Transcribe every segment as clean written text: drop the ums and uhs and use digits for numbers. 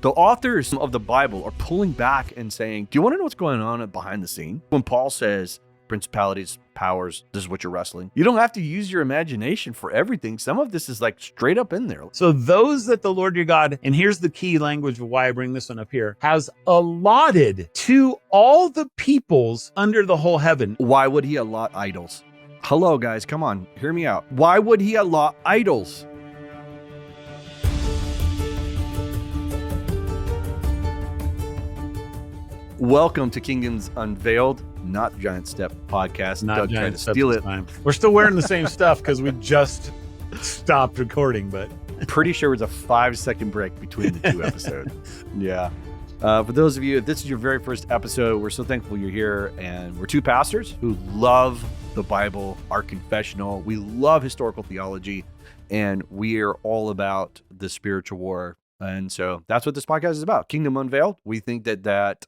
The authors of the Bible are pulling back and saying, do you want to know what's going on behind the scene? When Paul says, principalities, powers, this is what you're wrestling. You don't have to use your imagination for everything. Some of this is like straight up in there. So those that the Lord your God, and here's the key language of why I bring this one up here, has allotted to all the peoples under the whole heaven. Why would he allot idols? Hello, guys, come on, hear me out. Why would he allot idols? Welcome to Kingdoms Unveiled, not Giant Step podcast. Not Doug tried Giant to Step steal this it. time. We're still wearing the same stuff because we just stopped recording, but Pretty sure it was a 5-second break between the two episodes. Yeah. For those of you, if this is your very first episode, we're so thankful you're here. And we're two pastors who love the Bible, our confessional. We love historical theology, and we are all about the spiritual war. And so that's what this podcast is about. Kingdom Unveiled. We think that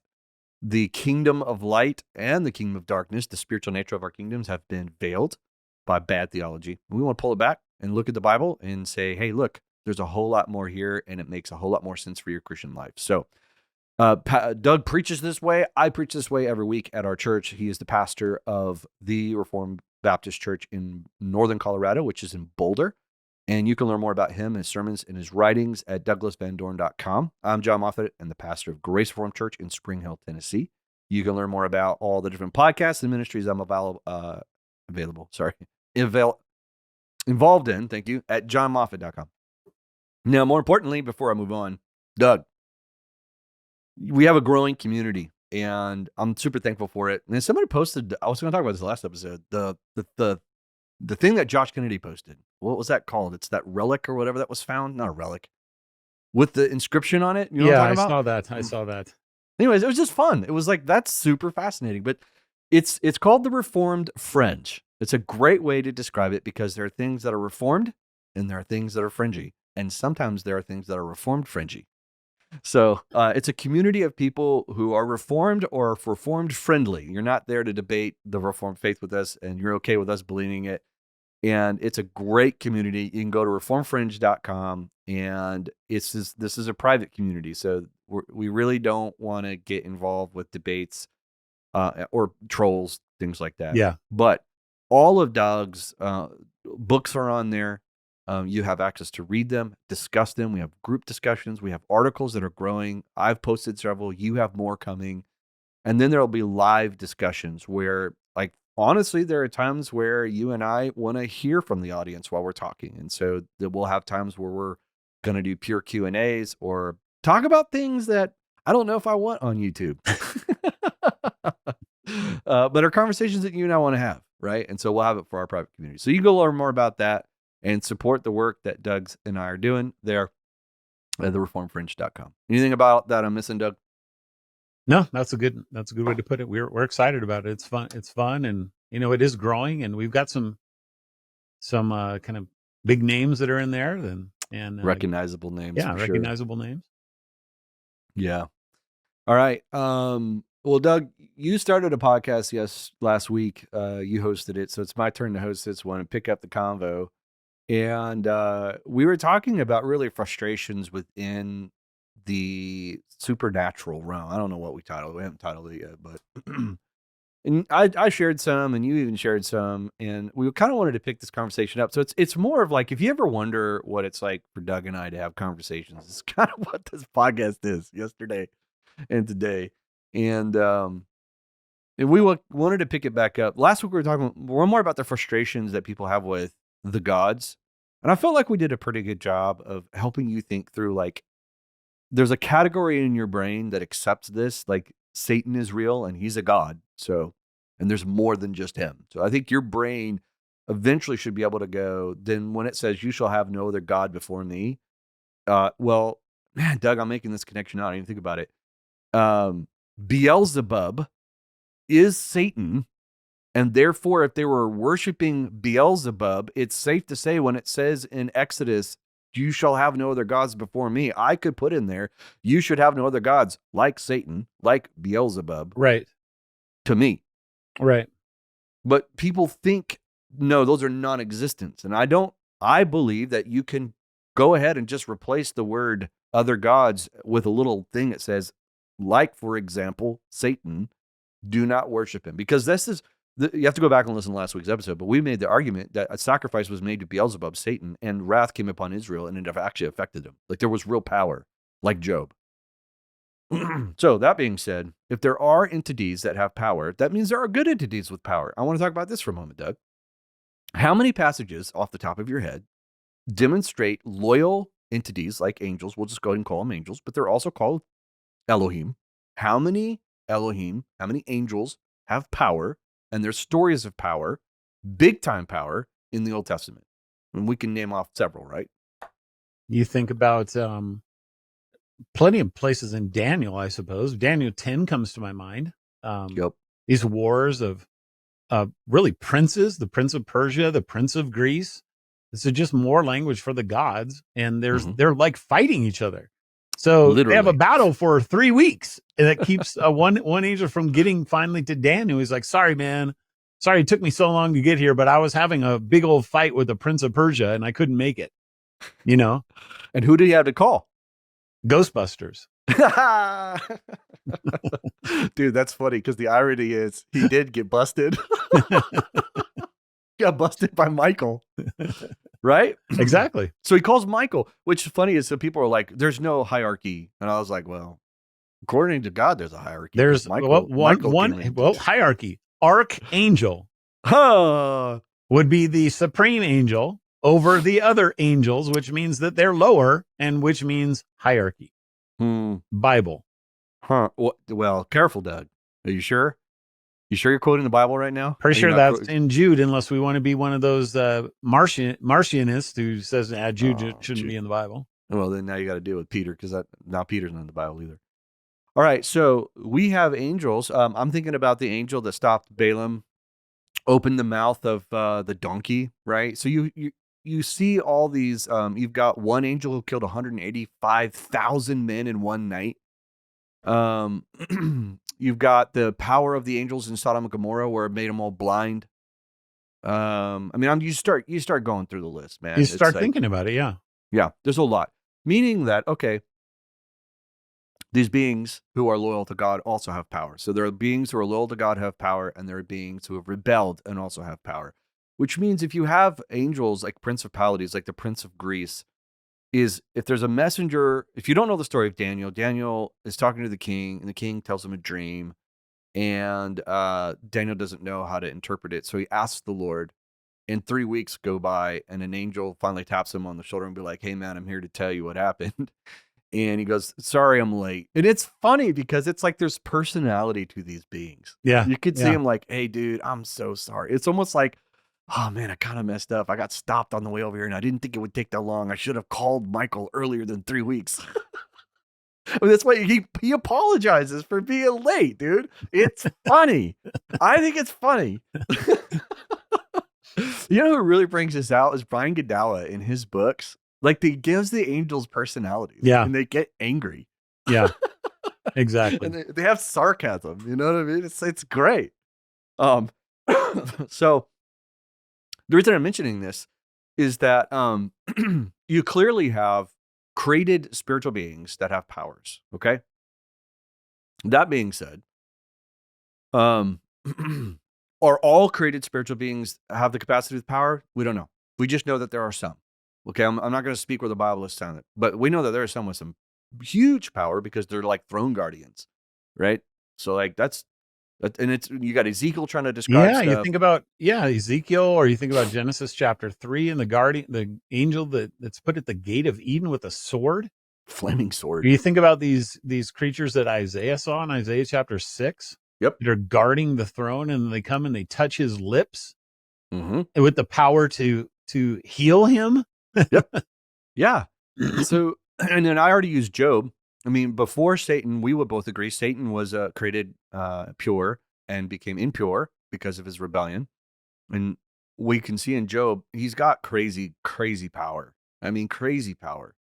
the kingdom of light and the kingdom of darkness, the spiritual nature of our kingdoms, have been veiled by bad theology. We want to pull it back and look at the Bible and say, hey, look, there's a whole lot more here, and it makes a whole lot more sense for your Christian life. So Doug preaches this way. I preach this way every week at our church. He is the pastor of the Reformed Baptist Church in Northern Colorado, which is in Boulder. And you can learn more about him, his sermons, and his writings at douglasvandorn.com. I'm Jon Moffitt, and the pastor of Grace Reformed Church in Spring Hill, Tennessee. You can learn more about all the different podcasts and ministries I'm involved in, thank you, at johnmoffitt.com. Now, more importantly, before I move on, Doug, we have a growing community, and I'm super thankful for it. And somebody posted, I was going to talk about this last episode, the thing that Josh Kennedy posted. What was that called? It's that relic or whatever that was found. Not a relic. With the inscription on it. You know what I'm talking about? I saw that. Anyways, it was just fun. It was like, that's super fascinating. But it's called the Reformed Fringe. It's a great way to describe it because there are things that are reformed and there are things that are fringy. And sometimes there are things that are reformed fringy. So it's a community of people who are reformed or reformed friendly. You're not there to debate the Reformed faith with us, and you're okay with us believing it. And it's a great community. You can go to reformfringe.com, and this is a private community. So we really don't want to get involved with debates or trolls, things like that. Yeah. But all of Doug's books are on there. You have access to read them, discuss them. We have group discussions. We have articles that are growing. I've posted several. You have more coming. And then there'll be live discussions where, like, honestly, there are times where you and I want to hear from the audience while we're talking. And so we'll have times where we're going to do pure Q&As or talk about things that I don't know if I want on YouTube. But are conversations that you and I want to have, right? And so we'll have it for our private community. So you can go learn more about that and support the work that Doug and I are doing there at thereformfringe.com. Anything about that I'm missing, Doug? No, that's a good way to put it. We're excited about it. It's fun, and it is growing, and we've got some kind of big names that are in there, and recognizable names. Yeah, recognizable names. Yeah. All right. Well, Doug, you started a podcast last week. You hosted it, so it's my turn to host this one and pick up the convo. And we were talking about really frustrations within the supernatural realm. I don't know what we titled. We haven't titled it yet, but and I shared some, and you even shared some, and we kind of wanted to pick this conversation up. So it's more of like, if you ever wonder what it's like for Doug and I to have conversations, it's kind of what this podcast is yesterday and today. And we wanted to pick it back up. Last week we were talking more about the frustrations that people have with the gods. And I felt like we did a pretty good job of helping you think through, like, there's a category in your brain that accepts this, like Satan is real and he's a god. So, and there's more than just him. So I think your brain eventually should be able to go, then when it says you shall have no other God before me, well, man, Doug, I'm making this connection now. I didn't even think about it. Beelzebub is Satan. And therefore, if they were worshiping Beelzebub, it's safe to say when it says in Exodus, you shall have no other gods before me, I could put in there, you should have no other gods like Satan, like Beelzebub. Right. To me. Right. But people think, no, those are non-existent. And I believe that you can go ahead and just replace the word other gods with a little thing that says, like, for example, Satan, do not worship him. Because this is, you have to go back and listen to last week's episode, but we made the argument that a sacrifice was made to Beelzebub, Satan, and wrath came upon Israel, and it actually affected them. Like, there was real power, like Job. So that being said, if there are entities that have power, that means there are good entities with power. I want to talk about this for a moment, Doug. How many passages off the top of your head demonstrate loyal entities like angels? We'll just go ahead and call them angels, but they're also called Elohim. How many Elohim, how many angels have power, and there's stories of power, big time power in the Old Testament? And we can name off several, right? You think about plenty of places in Daniel, I suppose. Daniel 10 comes to my mind. Yep. These wars of really princes, the prince of Persia, the prince of Greece. This is just more language for the gods, and they're like fighting each other. So they have a Literally. battle for 3 weeks, and that keeps one angel from getting finally to Daniel. He's like, "Sorry, man. Sorry it took me so long to get here, but I was having a big old fight with the prince of Persia, and I couldn't make it." You know, And who did he have to call? Ghostbusters. Dude, that's funny because the irony is he did get busted. Got busted by Michael. Right? Exactly. So he calls Michael, which is funny is so people are like, there's no hierarchy. And I was like, well, according to God, there's a hierarchy. There's Michael, hierarchy. Archangel Huh. would be the supreme angel over the other angels, which means that they're lower, and which means hierarchy. Bible. Huh. Well, careful, Doug. Are you sure? You sure you're quoting the Bible right now? Pretty sure that's in Jude, unless we want to be one of those Marcionists who says Jude shouldn't be in the Bible. Well, then now you got to deal with Peter because now Peter's not in the Bible either. All right, so we have angels. I'm thinking about the angel that stopped Balaam, opened the mouth of the donkey, right? So you see all these. You've got one angel who killed 185,000 men in one night. You've got the power of the angels in Sodom and Gomorrah, where it made them all blind. I mean, you start going through the list, man. You start thinking about it, yeah. Yeah, there's a lot. Meaning that, okay, these beings who are loyal to God also have power. So there are beings who are loyal to God have power, and there are beings who have rebelled and also have power. Which means if you have angels like principalities, like the Prince of Greece, is if there's a messenger, if you don't know the story of Daniel, Daniel is talking to the king, and the king tells him a dream, and Daniel doesn't know how to interpret it. So he asks the Lord, and 3 weeks go by, and an angel finally taps him on the shoulder and be like, hey, man, I'm here to tell you what happened. And he goes, sorry, I'm late. And it's funny because it's like there's personality to these beings. Yeah. You could see him like, hey, dude, I'm so sorry. It's almost like, oh, man, I kind of messed up. I got stopped on the way over here, and I didn't think it would take that long. I should have called Michael earlier than 3 weeks. I mean, that's why he apologizes for being late, dude. It's funny. I think it's funny. You know who really brings this out is Brian Godawa in his books. Like, he gives the angels personalities. Yeah. And they get angry. Yeah. Exactly. And they have sarcasm. You know what I mean? It's great. So the reason I'm mentioning this is that you clearly have created spiritual beings that have powers. Okay. That being said, are all created spiritual beings have the capacity of power? We don't know. We just know that there are some. Okay, I'm not going to speak where the Bible is silent, but we know that there are some with some huge power because they're like throne guardians, right? So like and it's, you got Ezekiel trying to describe stuff. You think about Ezekiel, or you think about Genesis chapter 3 and the angel that's put at the gate of Eden with a sword, flaming sword. Or you think about these creatures that Isaiah saw in Isaiah chapter 6. Yep, that are guarding the throne, and they come and they touch his lips with the power to heal him. Yep. Yeah. So, and then I already used Job. I mean, before Satan, we would both agree Satan was created pure and became impure because of his rebellion. And we can see in Job, he's got crazy, crazy power. I mean, crazy power.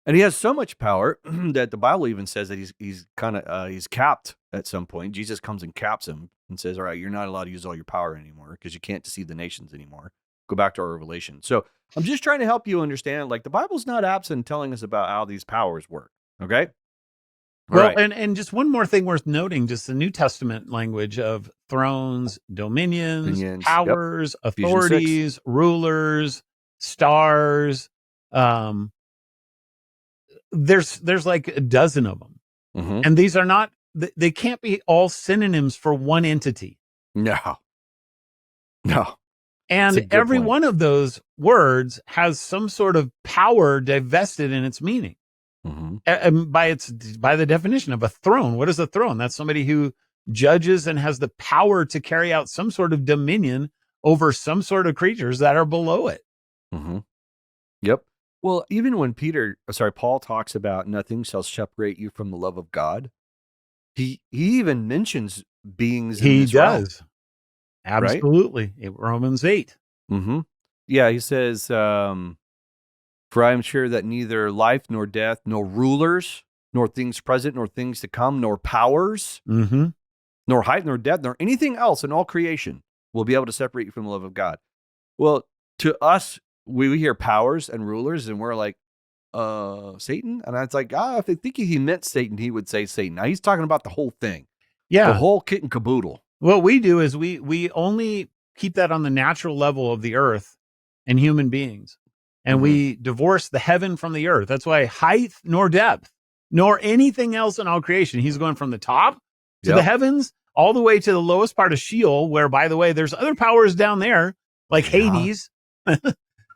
And he has so much power that the Bible even says that he's kind of he's capped at some point. Jesus comes and caps him and says, all right, you're not allowed to use all your power anymore because you can't deceive the nations anymore. Go back to our Revelation. So I'm just trying to help you understand, like, the Bible's not absent telling us about how these powers work. Okay. All Well, right. and just one more thing worth noting, just the New Testament language of thrones, dominions, Opinions. Yep. powers, Ephesians 6. authorities, rulers, stars. Um, there's like a dozen of them, Mm-hmm. and these are not. They can't be all synonyms for one entity. No. No. It's a And good every point. one of those words has some sort of power divested in its meaning. Mm-hmm. And by the definition of a throne, what is a throne? That's somebody who judges and has the power to carry out some sort of dominion over some sort of creatures that are below it. Mm-hmm. Yep. Well, even when Paul talks about nothing shall separate you from the love of God, he even mentions beings in He this realm, does. right? Absolutely. In Romans 8. Mm-hmm. Yeah, he says, for I am sure that neither life nor death, nor rulers, nor things present, nor things to come, nor powers, Mm-hmm. nor height, nor depth, nor anything else in all creation will be able to separate you from the love of God. Well, to us, we hear powers and rulers, and we're like, Satan? And I was like, if I think he meant Satan, he would say Satan. Now he's talking about the whole thing, the Yeah. whole kit and caboodle. What we do is we only keep that on the natural level of the earth and human beings. And Mm-hmm. we divorce the heaven from the earth. That's why height nor depth, nor anything else in all creation. He's going from the top to the heavens all the way to the lowest part of Sheol, where, by the way, there's other powers down there, like Hades.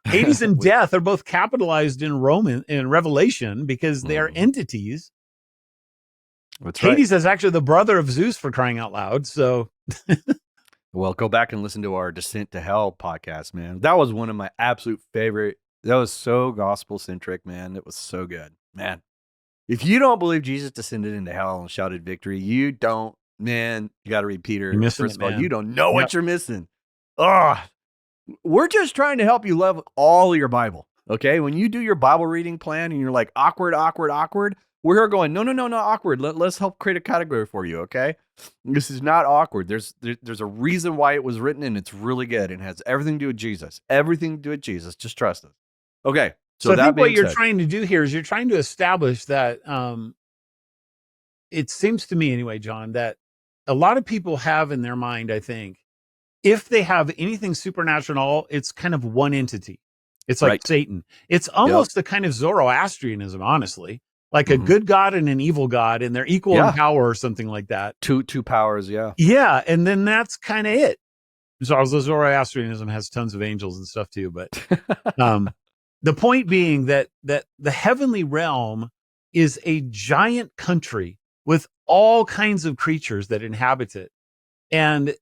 Hades and death are both capitalized in Revelation because they are entities. That's Hades right. is actually the brother of Zeus, for crying out loud. So Well, go back and listen to our Descent to Hell podcast, man. That was one of my absolute favorite. That was so gospel centric, man. It was so good, man. If you don't believe Jesus descended into hell and shouted victory, you don't, man. You got to read Peter. you're missing First it, of all, man. you don't know Yep. what you're missing. We're just trying to help you love all your Bible. Okay. When you do your Bible reading plan and you're like awkward, we're here going, no, not awkward. Let's help create a category for you. Okay. This is not awkward. There's a reason why it was written, and it's really good and has everything to do with Jesus. Everything to do with Jesus. Just trust us. Okay. So I that think what being you're said, trying to do here is you're trying to establish that it seems to me anyway, John, that a lot of people have in their mind, I think, if they have anything supernatural at all, it's kind of one entity. It's like right. Satan. It's almost a kind of Zoroastrianism, honestly, like a good God and an evil God, and they're equal in power or something like that. Two powers. Yeah. Yeah. And then that's kind of it. So Zoroastrianism has tons of angels and stuff too, but the point being that the heavenly realm is a giant country with all kinds of creatures that inhabit it. And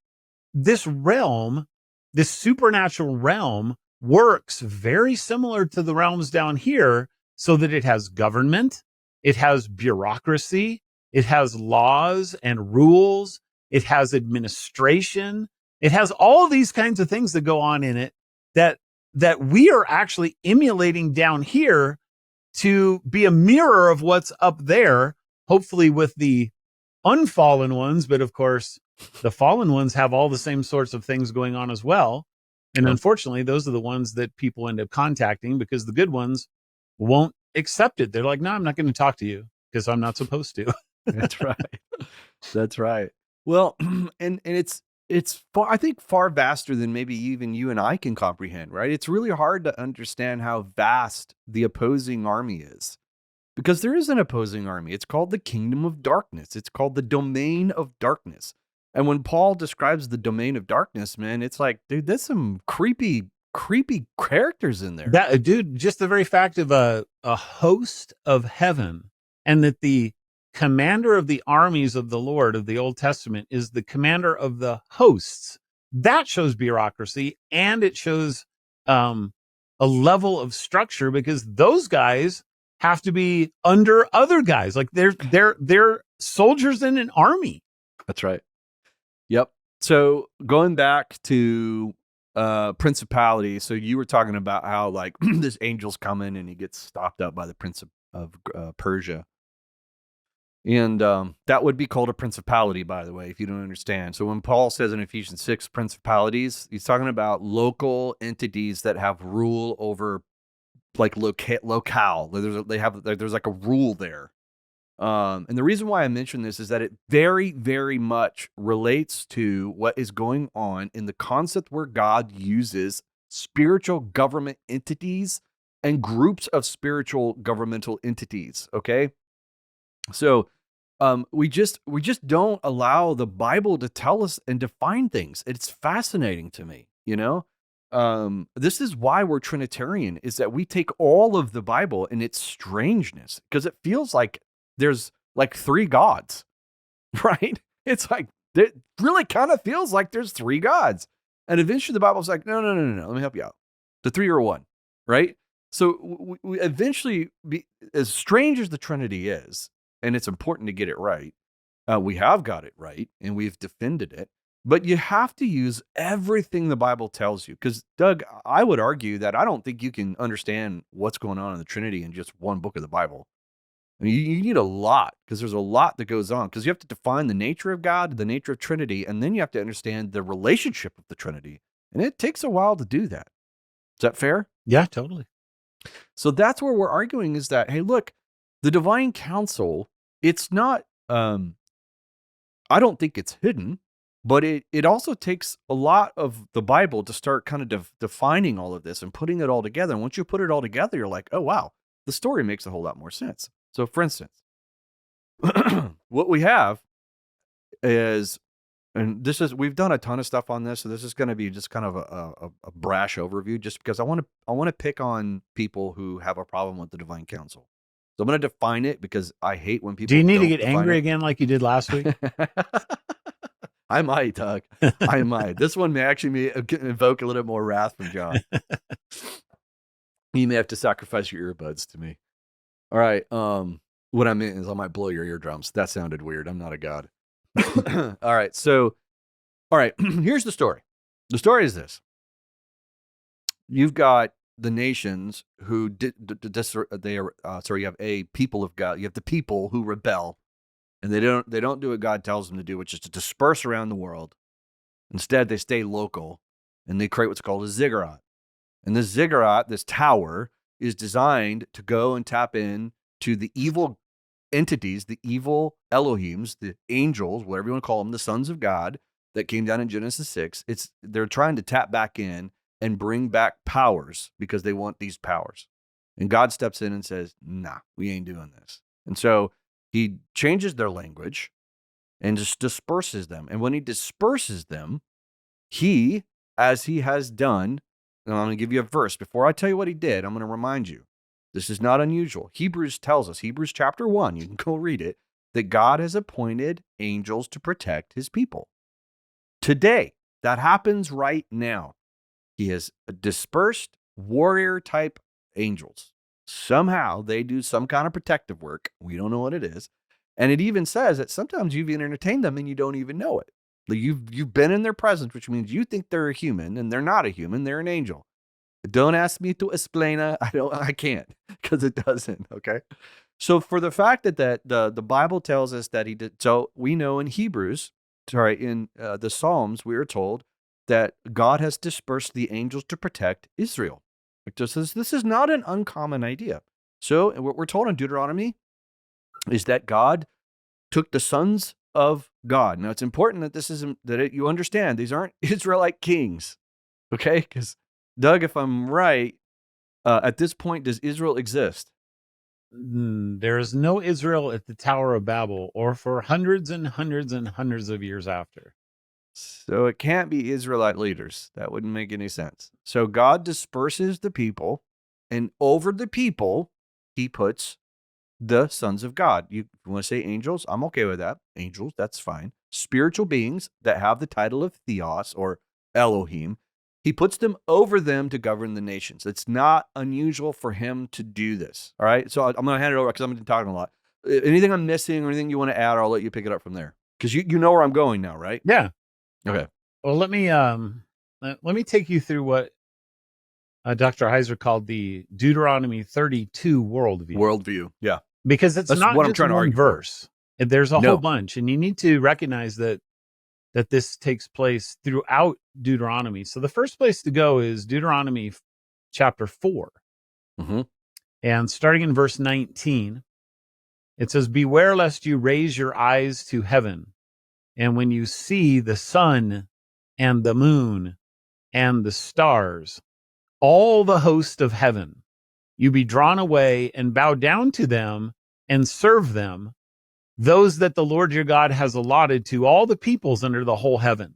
this realm, this supernatural realm, works very similar to the realms down here, so that it has government, it has bureaucracy, it has laws and rules, it has administration, it has all these kinds of things that go on in it that we are actually emulating down here to be a mirror of what's up there, hopefully with the unfallen ones. But of course, the fallen ones have all the same sorts of things going on as well. And unfortunately, those are the ones that people end up contacting, because the good ones won't accept it. They're like, no, I'm not going to talk to you because I'm not supposed to. That's right. That's right. Well, and it's far, I think, far vaster than maybe even you and I can comprehend, right? It's really hard to understand how vast the opposing army is, because there is an opposing army. It's called the kingdom of darkness. It's called the domain of darkness. And when Paul describes the domain of darkness, man, it's like, dude, there's some creepy characters in there. That, dude, just the very fact of a host of heaven, and that the commander of the armies of the Lord of the Old Testament is the commander of the hosts. That shows bureaucracy, and it shows a level of structure, because those guys have to be under other guys. Like they're soldiers in an army. That's right. Yep. So going back to principality, so you were talking about how like this angel's coming and he gets stopped up by the prince of Persia. And that would be called a principality, by the way, if you don't understand. So when Paul says in Ephesians 6, principalities, he's talking about local entities that have rule over like locale. There's like a rule there. And the reason why I mention this is that it very, very much relates to what is going on in the concept where God uses spiritual government entities and groups of spiritual governmental entities. Okay. So we just don't allow the Bible to tell us and define things. It's fascinating to me, you know. This is why we're Trinitarian, is that we take all of the Bible and its strangeness, because it feels like there's like three gods, right? It's like it really kind of feels like there's three gods. And eventually the Bible's like, no, no, no, no, no. Let me help you out. The three are one, right? So we eventually, as strange as the Trinity is, and it's important to get it right, we have got it right, and we've defended it. But you have to use everything the Bible tells you. Because, Doug, I would argue that I don't think you can understand what's going on in the Trinity in just one book of the Bible. I mean, you need a lot, because there's a lot that goes on, because you have to define the nature of God, the nature of Trinity, and then you have to understand the relationship of the Trinity. And it takes a while to do that. Is that fair? Yeah, totally. So that's where we're arguing, is that, hey, look, the divine counsel, it's not, I don't think it's hidden, but it also takes a lot of the Bible to start kind of defining all of this and putting it all together. And once you put it all together, you're like, oh, wow, the story makes a whole lot more sense. So, for instance, what we have is, and we've done a ton of stuff on this, so this is going to be just kind of a brash overview, just because I want to pick on people who have a problem with the divine counsel. So I'm going to define it, because I hate when people. Do you need to get angry again like you did last week? I might, Doug. I might. This one may actually invoke a little more wrath from John. You may have to sacrifice your earbuds to me. All right. What I meant is I might blow your eardrums. That sounded weird. I'm not a god. All right. So, all right. Here's the story. The story is this. You've got the nations who you have a people of God. You have the people who rebel, and they don't do what God tells them to do, which is to disperse around the world. Instead, they stay local, and they create what's called a ziggurat. And this ziggurat, this tower, is designed to go and tap in to the evil entities, the evil Elohims, the angels, whatever you want to call them, the sons of God that came down in Genesis 6. They're trying to tap back in and bring back powers, because they want these powers. And God steps in and says, nah, we ain't doing this. And so he changes their language and just disperses them. And when he disperses them, he, as he has done, and I'm going to give you a verse. Before I tell you what he did, I'm going to remind you, this is not unusual. Hebrews tells us, Hebrews chapter 1, you can go read it, that God has appointed angels to protect his people. Today, that happens right now. He has dispersed warrior-type angels. Somehow, they do some kind of protective work. We don't know what it is. And it even says that sometimes you've even entertained them and you don't even know it. You've been in their presence, which means you think they're a human, and they're not a human. They're an angel. Don't ask me to explain it. I can't, because it doesn't. Okay. So for the fact that the Bible tells us that he did, so we know in the Psalms, we are told that God has dispersed the angels to protect Israel. This is not an uncommon idea. So what we're told in Deuteronomy is that God took the sons of God. Now it's important that you understand these aren't Israelite kings, okay? Because Doug, if I'm right, at this point, does Israel exist? There is no Israel at the Tower of Babel, or for hundreds and hundreds and hundreds of years after. So it can't be Israelite leaders. That wouldn't make any sense. So God disperses the people, and over the people, he puts the sons of God. You want to say angels? I'm okay with that. Angels, that's fine. Spiritual beings that have the title of Theos or Elohim. He puts them over them to govern the nations. It's not unusual for him to do this. All right. So I'm going to hand it over, because I'm been talking a lot. Anything I'm missing or anything you want to add, I'll let you pick it up from there. Because you know where I'm going now, right? Yeah. Okay. Well, let me take you through what Dr. Heiser called the Deuteronomy 32 worldview. Worldview. Yeah. Because it's That's not what I'm just trying to one argue verse. There's a No. whole bunch, and you need to recognize that this takes place throughout Deuteronomy. So the first place to go is Deuteronomy chapter 4. Mm-hmm. And starting in verse 19, it says, "Beware lest you raise your eyes to heaven, and when you see the sun and the moon and the stars, all the host of heaven, you be drawn away and bow down to them and serve them, those that the Lord your God has allotted to all the peoples under the whole heaven."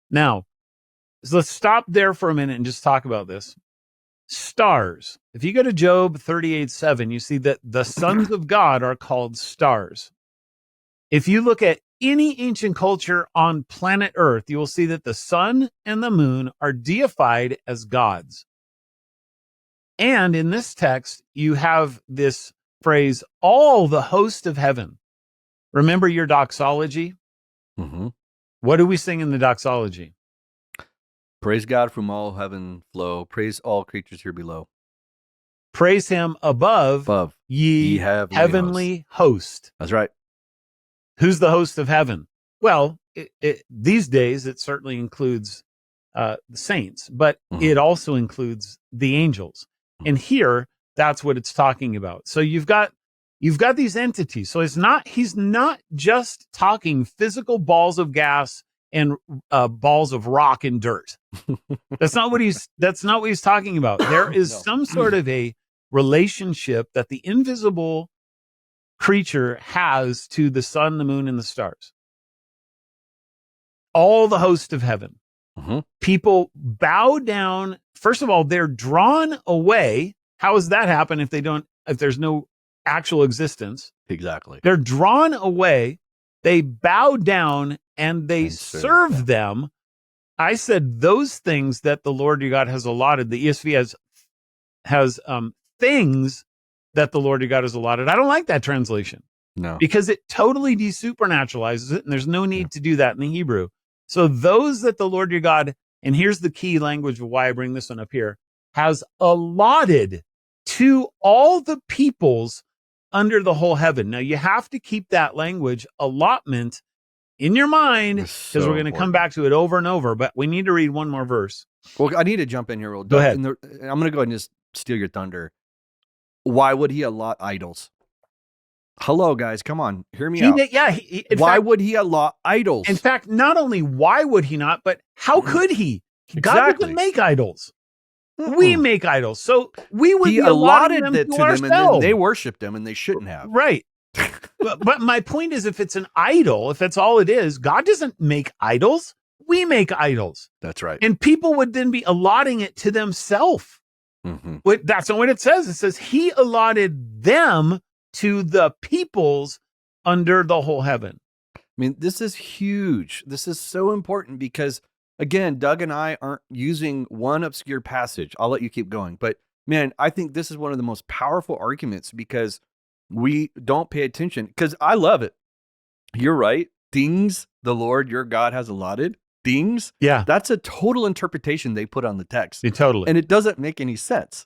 Now, so let's stop there for a minute and just talk about this. Stars. If you go to Job 38:7, you see that the sons of God are called stars. If you look at any ancient culture on planet Earth, you will see that the sun and the moon are deified as gods. And in this text, you have this phrase, all the host of heaven. Remember your doxology? Mm-hmm. What do we sing in the doxology? Praise God from all heaven flow. Praise all creatures here below. Praise him above, ye heavenly host. That's right. Who's the host of heaven? Well, these days, it certainly includes the saints, but it also includes the angels. And here, that's what it's talking about. So you've got these entities. So he's not just talking physical balls of gas and balls of rock and dirt. That's not what he's talking about. There is some sort of a relationship that the invisible creature has to the sun, the moon, and the stars. All the host of heaven. Mm-hmm. People bow down. First of all, they're drawn away. How does that happen if there's no actual existence? Exactly. They're drawn away. They bow down and they serve them. I said those things that the Lord your God has allotted. The ESV has things that the Lord your God has allotted. I don't like that translation. No. Because it totally desupernaturalizes it, and there's no need to do that in the Hebrew. So those that the Lord your God, and here's the key language of why I bring this one up here, has allotted to all the peoples under the whole heaven. Now you have to keep that language allotment in your mind, because we're going to come back to it over and over, but we need to read one more verse. Well, I need to jump in here real quick. Go ahead. I'm going to go ahead and just steal your thunder. Why would he allot idols? Hello, guys. Come on. Hear me out. Why would he allot idols? In fact, not only why would he not, but how could he? God doesn't make idols. We make idols. So we would be allotted them to ourselves. And then they worshiped them, and they shouldn't have. Right. but my point is, if it's an idol, if that's all it is, God doesn't make idols. We make idols. That's right. And people would then be allotting it to themselves. Mm-hmm. That's not what it says. It says he allotted them to the peoples under the whole heaven. I mean, this is huge. This is so important because, again, Doug and I aren't using one obscure passage. I'll let you keep going. But, man, I think this is one of the most powerful arguments because we don't pay attention. Because I love it. You're right. Things the Lord your God has allotted. Things. Yeah. That's a total interpretation they put on the text. Totally. And it doesn't make any sense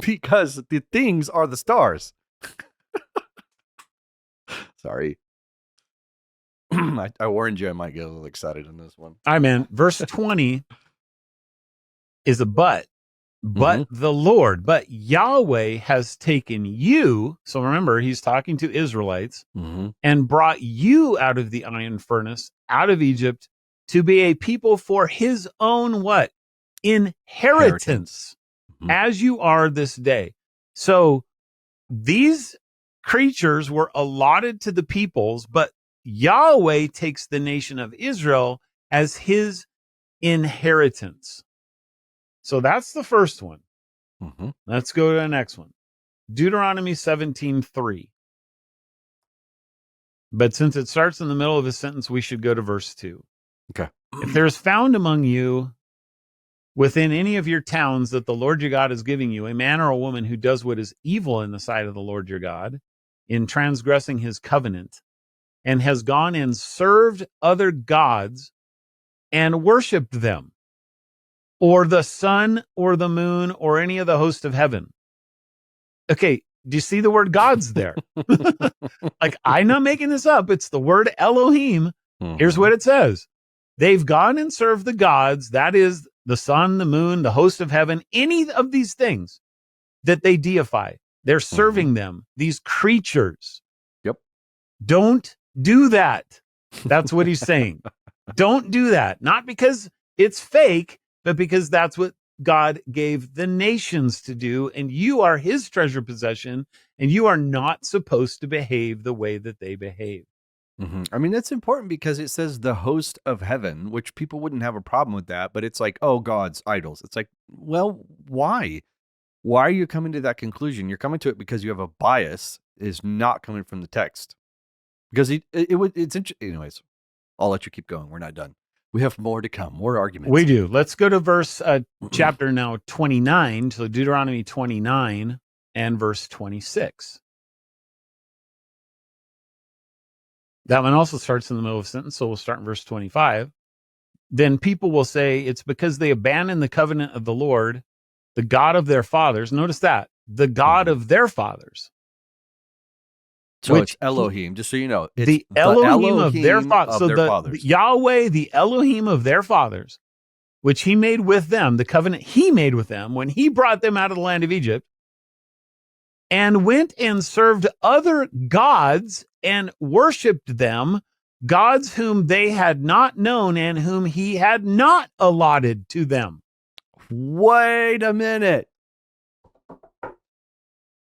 because the things are the stars. Sorry. I warned you I might get a little excited in this one. All right, man. Verse 20 is a but the Lord, but Yahweh has taken you. So remember, he's talking to Israelites and brought you out of the iron furnace, out of Egypt, to be a people for his own what? Inheritance. As you are this day. So these creatures were allotted to the peoples, but Yahweh takes the nation of Israel as his inheritance. So that's the first one. Let's go to the next one. Deuteronomy 17:3. But since it starts in the middle of a sentence, we should go to verse 2. Okay. If there is found among you within any of your towns that the Lord your God is giving you, a man or a woman who does what is evil in the sight of the Lord your God, in transgressing his covenant, and has gone and served other gods and worshiped them, or the sun or the moon or any of the host of heaven. Okay, Do you see the word gods there? Like, I'm not making this up. It's the word Elohim. Here's what it says. They've gone and served the gods. That is the sun, the moon, the host of heaven, any of these things that they deify. They're serving them, these creatures. Yep. Don't do that. That's what he's saying. Don't do that. Not because it's fake, but because that's what God gave the nations to do. And you are his treasure possession, and you are not supposed to behave the way that they behave. I mean, that's important because it says the host of heaven, which people wouldn't have a problem with that. But it's like, oh, gods, idols. It's like, well, why? Why are you coming to that conclusion? You're coming to it because you have a bias. Is not coming from the text. Because it's interesting. Anyways, I'll let you keep going. We're not done. We have more to come, more arguments. We do. Let's go to verse chapter now 29, so Deuteronomy 29 and verse 26. That one also starts in the middle of a sentence, so we'll start in verse 25. Then people will say, it's because they abandoned the covenant of the Lord, the God of their fathers. Notice that, the God of their fathers. So it's Elohim, just so you know. It's the Elohim of their fathers. So the Yahweh, the Elohim of their fathers, which he made with them, the covenant he made with them when he brought them out of the land of Egypt, and went and served other gods and worshiped them, gods whom they had not known and whom he had not allotted to them. Wait a minute.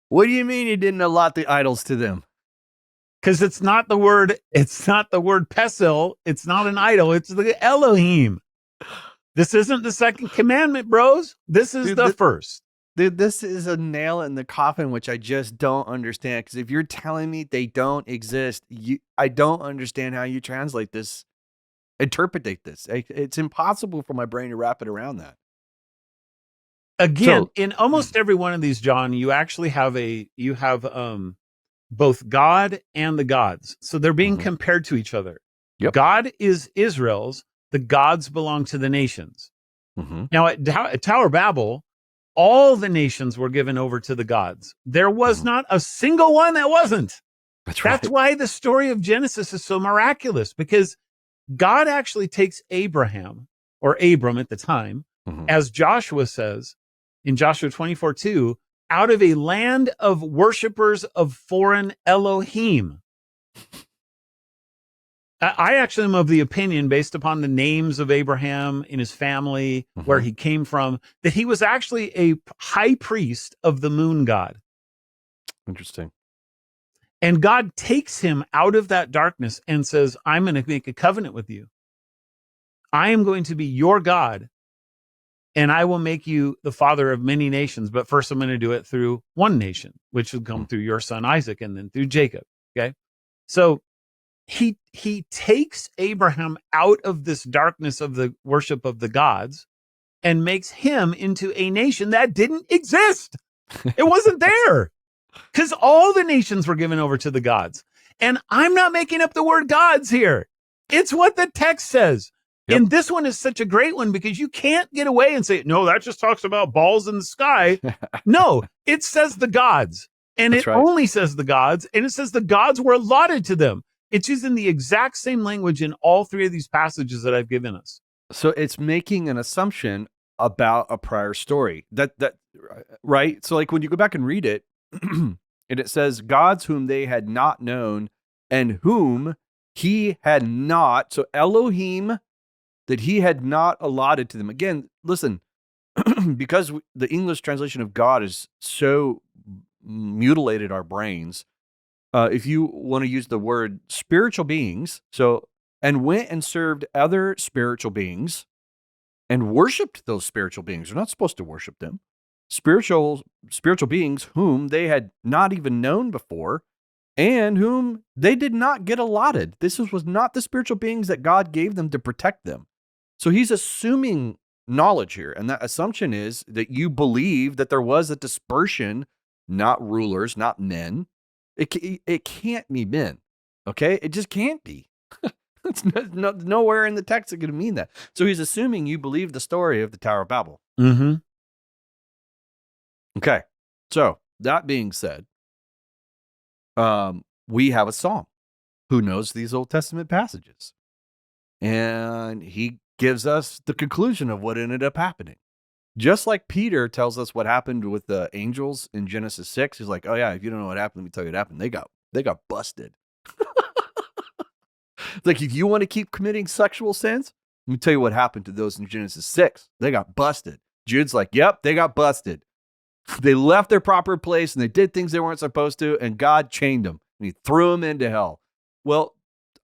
What do you mean he didn't allot the idols to them? Because it's not the word pesel. It's not an idol. It's the Elohim. This isn't the second commandment, bros. This is the first. Dude, this is a nail in the coffin, which I just don't understand. Because if you're telling me they don't exist, I don't understand how you translate this, interpret this. It's impossible for my brain to wrap it around that. Again, in almost every one of these, John, you actually have both God and the gods. So they're being compared to each other. Yep. God is Israel's. The gods belong to the nations. Now, at Tower of Babel, all the nations were given over to the gods. There was not a single one that wasn't. That's why the story of Genesis is so miraculous, because God actually takes Abraham, or Abram at the time, as Joshua says in Joshua 24:2, out of a land of worshipers of foreign Elohim. I actually am of the opinion, based upon the names of Abraham in his family, where he came from, that he was actually a high priest of the moon god. Interesting. And God takes him out of that darkness and says, I'm going to make a covenant with you. I am going to be your God, and I will make you the father of many nations. But first, I'm going to do it through one nation, which will come through your son Isaac, and then through Jacob. Okay. So he takes Abraham out of this darkness of the worship of the gods and makes him into a nation that didn't exist. It wasn't there, because all the nations were given over to the gods. And I'm not making up the word gods here. It's what the text says. Yep. And this one is such a great one, because you can't get away and say, no, that just talks about balls in the sky. No, it says the gods, and That's only says the gods, and it says the gods were allotted to them. It's using the exact same language in all three of these passages that I've given us. So it's making an assumption about a prior story. That right? So like when you go back and read it, and it says gods whom they had not known and whom he had not. So Elohim, that he had not allotted to them. Again, listen, because the English translation of God is so mutilated our brains. If you want to use the word spiritual beings, and went and served other spiritual beings and worshiped those spiritual beings. They're not supposed to worship them. Spiritual beings whom they had not even known before and whom they did not get allotted. This was not the spiritual beings that God gave them to protect them. So he's assuming knowledge here. And that assumption is that you believe that there was a dispersion, not rulers, not men. It can't be men, okay? It just can't be. It's nowhere in the text that could mean that. So he's assuming you believe the story of the Tower of Babel. Okay, so that being said, we have a Psalm who knows these Old Testament passages. And he gives us the conclusion of what ended up happening. Just like Peter tells us what happened with the angels in Genesis 6. He's like, oh yeah, if you don't know what happened, let me tell you what happened. They got busted. Like, if you want to keep committing sexual sins, let me tell you what happened to those in Genesis 6. They got busted. Jude's like, yep, they got busted. They left their proper place and they did things they weren't supposed to, and God chained them and he threw them into hell. Well,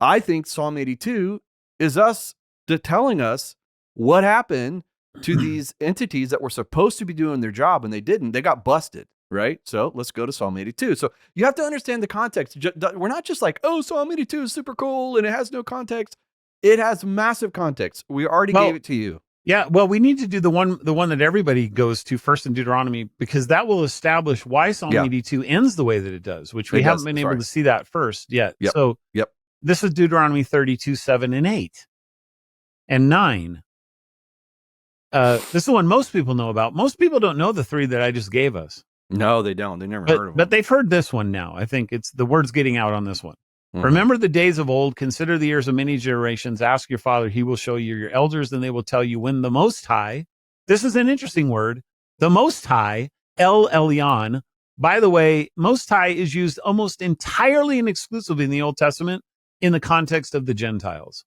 I think Psalm 82 is us telling us what happened to these entities that were supposed to be doing their job and they didn't. They got busted, right? So let's go to Psalm 82. So you have to understand the context. We're not just like, oh, Psalm 82 is super cool and it has no context. It has massive context. We already gave it to you. Yeah, well, we need to do the one that everybody goes to first in Deuteronomy, because that will establish why Psalm 82 ends the way that it does, which we haven't been able to see that first yet. Yep. So this is Deuteronomy 32, 7 and 8 and 9. This is the one most people know about. Most people don't know the three that I just gave us. No, they don't. They never heard of them. But they've heard this one now. I think it's the word's getting out on this one. Remember the days of old, consider the years of many generations, ask your father, he will show you your elders, and they will tell you when the Most High, this is an interesting word, the Most High, El Elyon. By the way, Most High is used almost entirely and exclusively in the Old Testament in the context of the Gentiles.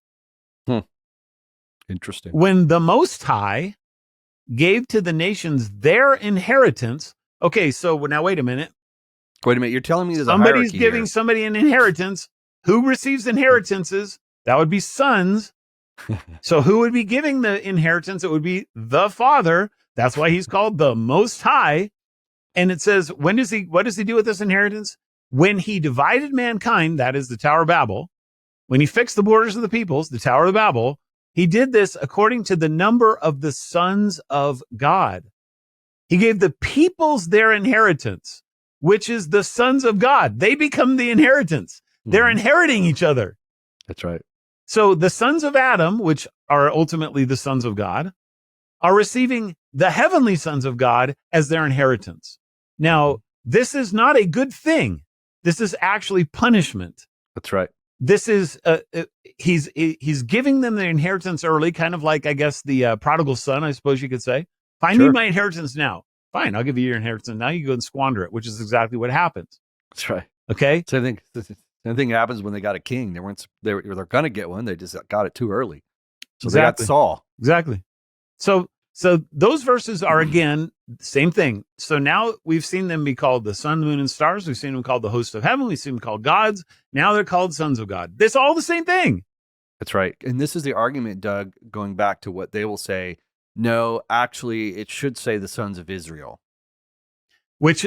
Interesting. When the Most High gave to the nations their inheritance. Okay, so now wait a minute. You're telling me there's somebody's giving somebody an inheritance. Who receives inheritances? That would be sons. So who would be giving the inheritance? It would be the Father. That's why he's called the Most High. And it says, what does he do with this inheritance? When he divided mankind, that is the Tower of Babel. When he fixed the borders of the peoples, the Tower of Babel, he did this according to the number of the sons of God. He gave the peoples their inheritance, which is the sons of God. They become the inheritance. They're inheriting each other. That's right. So the sons of Adam, which are ultimately the sons of God, are receiving the heavenly sons of God as their inheritance. Now, this is not a good thing. This is actually punishment. That's right. This is, he's giving them their inheritance early, kind of like, I guess, the prodigal son, I suppose you could say. Find me my inheritance now. Fine, I'll give you your inheritance. Now you go and squander it, which is exactly what happens. That's right. Okay? Same thing happens when they got a king. They're going to get one. They just got it too early. So they got Saul. Exactly. So those verses are, again, same thing. So now we've seen them be called the sun, moon, and stars. We've seen them called the host of heaven. We've seen them called gods. Now they're called sons of God. It's all the same thing. That's right. And this is the argument, Doug, going back to what they will say. No, actually, it should say the sons of Israel. Which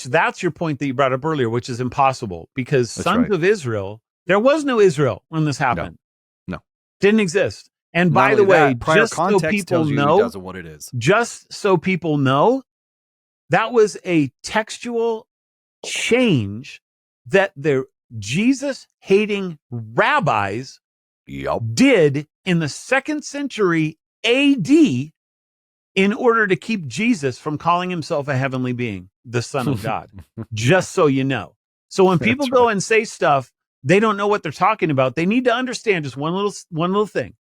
that's your point that you brought up earlier, which is impossible, because sons of Israel, there was no Israel when this happened. No. Didn't exist. And by the way, just so people know, what it is. Just so people know, that was a textual change that the Jesus-hating rabbis did in the 2nd century AD in order to keep Jesus from calling himself a heavenly being, the Son of God. Just so you know. So when people go and say stuff, they don't know what they're talking about. They need to understand just one little thing,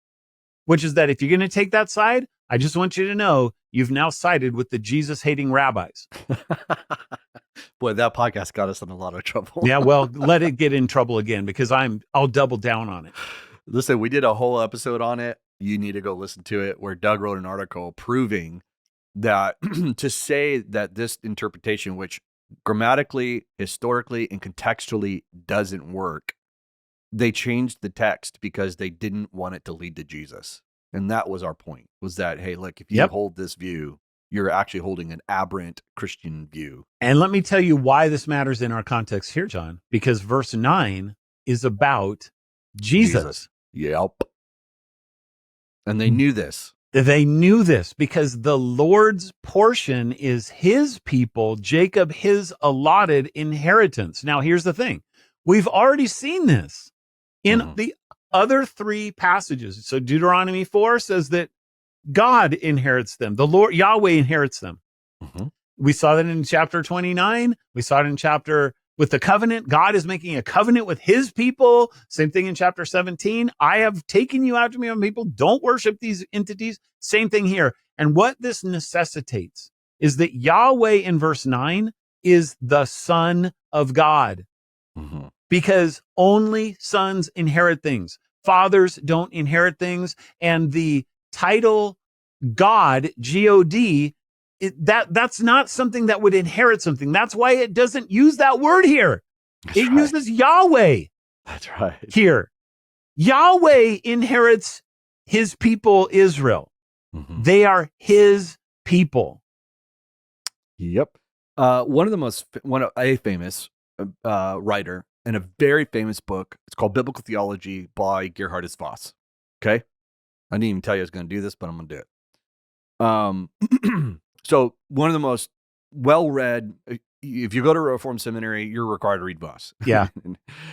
which is that if you're going to take that side, I just want you to know you've now sided with the Jesus-hating rabbis. Boy, that podcast got us in a lot of trouble. Yeah, well, let it get in trouble again, because I'll double down on it. Listen, we did a whole episode on it. You need to go listen to it, where Doug wrote an article proving that to say that this interpretation, which grammatically, historically, and contextually doesn't work, they changed the text because they didn't want it to lead to Jesus. And that was our point, was that, hey, look, if you hold this view, you're actually holding an aberrant Christian view. And let me tell you why this matters in our context here, John, because verse 9 is about Jesus. Yep. And they knew this. They knew this because the Lord's portion is his people, Jacob, his allotted inheritance. Now, here's the thing. We've already seen this in the other 3 passages. So Deuteronomy 4 says that God inherits them. The Lord, Yahweh, inherits them. We saw that in chapter 29. We saw it in chapter with the covenant. God is making a covenant with his people. Same thing in chapter 17. I have taken you out to me, my people. Don't worship these entities. Same thing here. And what this necessitates is that Yahweh in verse 9 is the Son of God, because only sons inherit things. Fathers don't inherit things. And the title God, G-O-D, that's not something that would inherit something. That's why it doesn't use that word here. It uses Yahweh. That's right. Here. Yahweh inherits his people, Israel. They are his people. Yep. One of a famous writer and a very famous book. It's called Biblical Theology by Gerhardus Voss. Okay. I didn't even tell you I was going to do this, but I'm going to do it. So one of the most well-read, if you go to a Reformed seminary, you're required to read Voss. Yeah.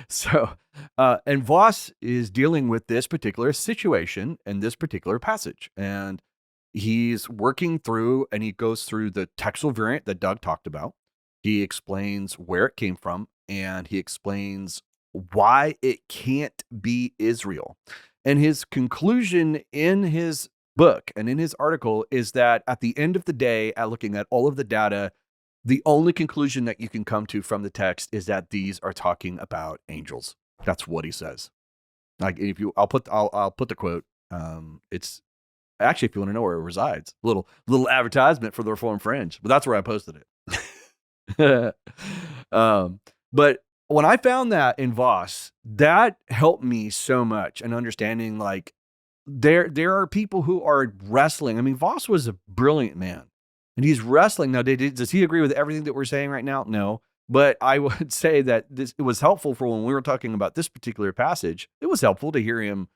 So, and Voss is dealing with this particular situation and this particular passage. And he's working through, and he goes through the textual variant that Doug talked about. He explains where it came from, and he explains why it can't be Israel. And his conclusion in his book and in his article is that at the end of the day, at looking at all of the data, the only conclusion that you can come to from the text is that these are talking about angels. That's what he says. Like, I'll put the quote. It's actually, if you want to know where it resides, little advertisement for the Reformed Fringe, but that's where I posted it. But when I found that in Voss, that helped me so much in understanding, like, there are people who are wrestling. I mean, Voss was a brilliant man, and he's wrestling. Now, does he agree with everything that we're saying right now? No. But I would say that it was helpful for when we were talking about this particular passage. It was helpful to hear him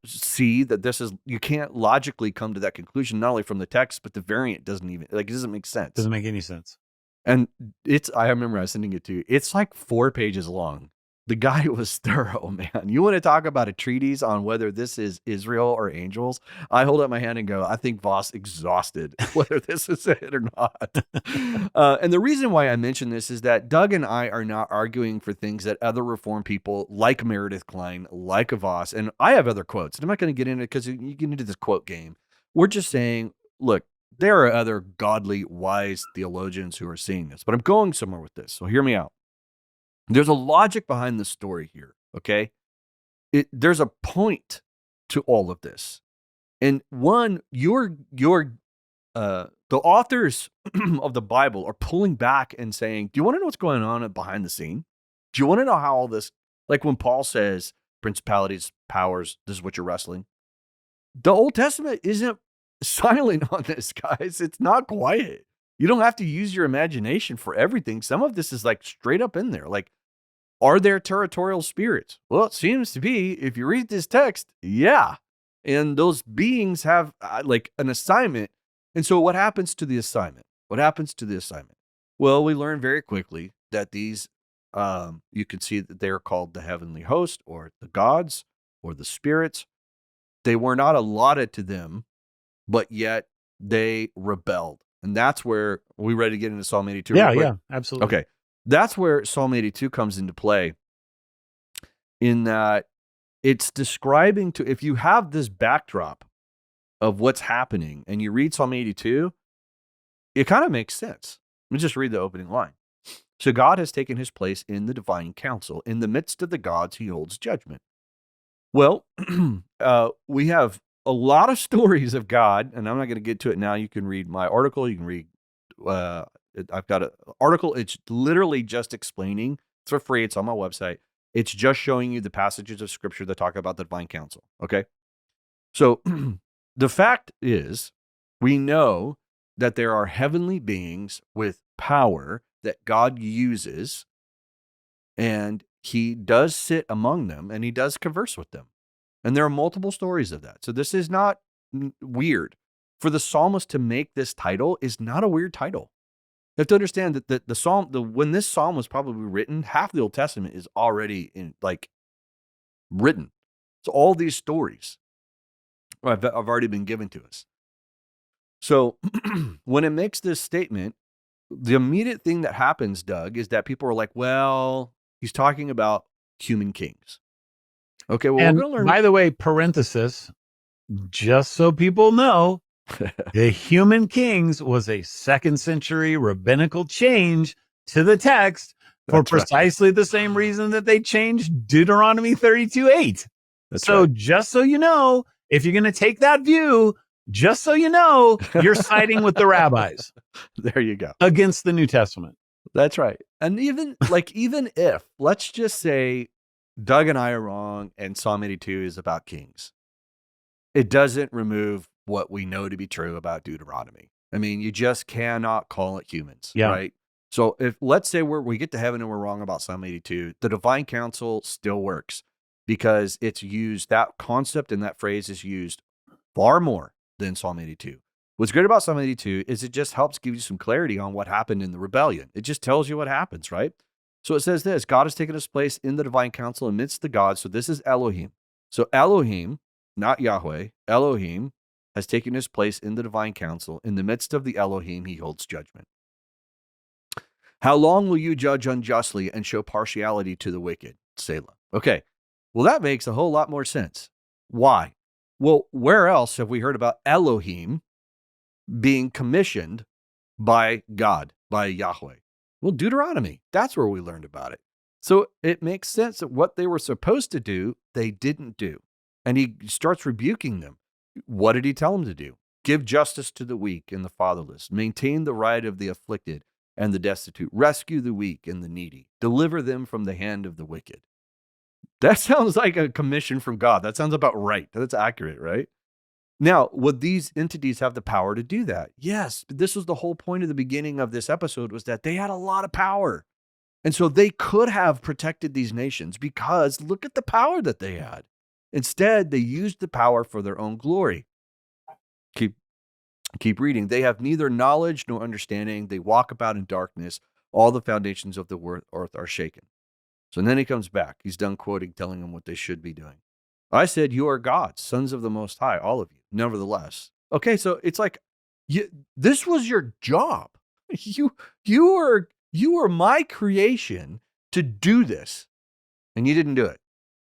see that you can't logically come to that conclusion, not only from the text, but the variant doesn't make sense. Doesn't make any sense. And I remember I was sending it to you. It's like 4 pages long. The guy was thorough, man. You want to talk about a treatise on whether this is Israel or angels? I hold up my hand and go, I think Voss exhausted whether this is it or not. And the reason why I mention this is that Doug and I are not arguing for things that other Reformed people like Meredith Kline, like Voss, and I have other quotes. And I'm not going to get into it because you get into this quote game. We're just saying, look, there are other godly, wise theologians who are seeing this, but I'm going somewhere with this. So hear me out. There's a logic behind the story here, okay? There's a point to all of this. And one, the authors of the Bible are pulling back and saying, do you want to know what's going on behind the scene? Do you want to know how all this, like when Paul says, principalities, powers, this is what you're wrestling. The Old Testament isn't silent on this, guys. It's not quiet. You don't have to use your imagination for everything. Some of this is like straight up in there. Like, are there territorial spirits? Well, it seems to be, if you read this text, yeah. And those beings have like an assignment. And so what happens to the assignment? Well, we learn very quickly that these, you can see that they're called the heavenly host or the gods or the spirits. They were not allotted to them, but yet they rebelled. And that's where we ready to get into Psalm 82. Yeah, absolutely. Okay. That's where Psalm 82 comes into play, in that it's describing if you have this backdrop of what's happening and you read Psalm 82, it kind of makes sense. Let me just read the opening line. So God has taken his place in the divine council. In the midst of the gods, he holds judgment. Well, we have a lot of stories of God, and I'm not going to get to it now. You can read my article. You can read, I've got an article. It's literally just explaining. It's for free. It's on my website. It's just showing you the passages of scripture that talk about the divine council. Okay. So the fact is, we know that there are heavenly beings with power that God uses, and he does sit among them and he does converse with them. And there are multiple stories of that. So this is not weird. For the psalmist to make this title is not a weird title. You have to understand that the psalm, when this psalm was probably written, half the Old Testament is already written. So all these stories have already been given to us. So when it makes this statement, the immediate thing that happens, Doug, is that people are like, well, he's talking about human kings. Okay, well, And we're going to learn. by the way, parenthesis, just so people know, the human kings was a 2nd century rabbinical change to the text for That's right. precisely the same reason that they changed Deuteronomy 32:8. That's So right. just so you know, if you're going to take that view, just so you know, you're siding with the rabbis There you go. against the New Testament. That's right. And even if, let's just say Doug and I are wrong and Psalm 82 is about kings, it doesn't remove what we know to be true about Deuteronomy. I mean, you just cannot call it humans, Yeah. right? So if, let's say we get to heaven and we're wrong about Psalm 82, the divine counsel still works because it's used, that concept and that phrase is used far more than Psalm 82. What's great about Psalm 82 is it just helps give you some clarity on what happened in the rebellion. It just tells you what happens, right? So it says this: God has taken his place in the divine council amidst the gods. So this is Elohim. So Elohim, not Yahweh, Elohim has taken his place in the divine council. In the midst of the Elohim, he holds judgment. How long will you judge unjustly and show partiality to the wicked? Selah. Okay, well, that makes a whole lot more sense. Why? Well, where else have we heard about Elohim being commissioned by God, by Yahweh? Well, Deuteronomy. That's where we learned about it. So it makes sense that what they were supposed to do, they didn't do. And he starts rebuking them. What did he tell them to do? Give justice to the weak and the fatherless. Maintain the right of the afflicted and the destitute. Rescue the weak and the needy. Deliver them from the hand of the wicked. That sounds like a commission from God. That sounds about right. That's accurate, right? Now, would these entities have the power to do that? Yes. This was the whole point of the beginning of this episode, was that they had a lot of power. And so they could have protected these nations because look at the power that they had. Instead, they used the power for their own glory. Keep reading. They have neither knowledge nor understanding. They walk about in darkness. All the foundations of the earth are shaken. So then he comes back. He's done quoting, telling them what they should be doing. I said, you are gods, sons of the Most High, all of you. Nevertheless. Okay, so it's like, this was your job. You were my creation to do this, and you didn't do it.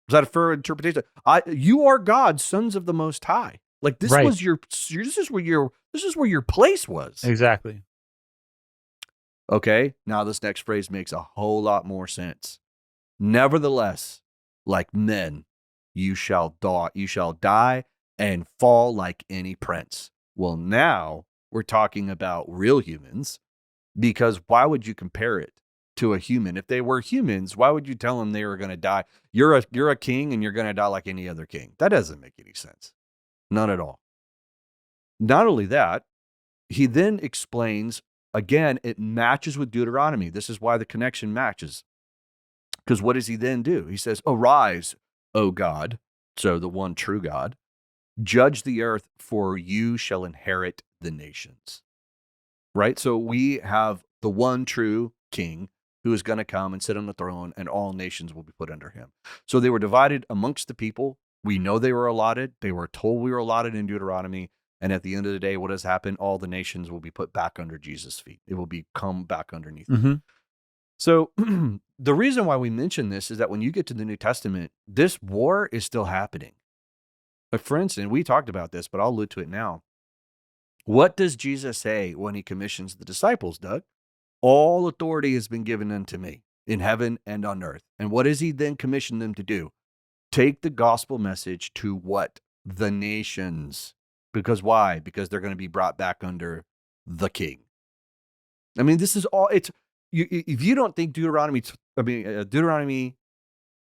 Was that a fair interpretation? You are God, sons of the Most High. Like this was this is where your place was. Exactly. Okay, now this next phrase makes a whole lot more sense. Nevertheless, like men, you shall die and fall like any prince. Well, now we're talking about real humans, because why would you compare it to a human? If they were humans, why would you tell them they were going to die? You're a king and you're going to die like any other king. That doesn't make any sense. None at all. Not only that, he then explains, again, it matches with Deuteronomy. This is why the connection matches. Because what does he then do? He says, arise, O God, so the one true God, judge the earth, for you shall inherit the nations. Right? So we have the one true king who is going to come and sit on the throne, and all nations will be put under him. So they were divided amongst the people. We know they were allotted. They were told we were allotted in Deuteronomy. And at the end of the day, what has happened? All the nations will be put back under Jesus' feet. It will come back underneath him. So the reason why we mention this is that when you get to the New Testament, this war is still happening. But for instance, we talked about this, but I'll allude to it now. What does Jesus say when he commissions the disciples, Doug? All authority has been given unto me in heaven and on earth. And what does he then commission them to do? Take the gospel message to what? The nations. Because why? Because they're going to be brought back under the king. I mean, this is all, if you don't think Deuteronomy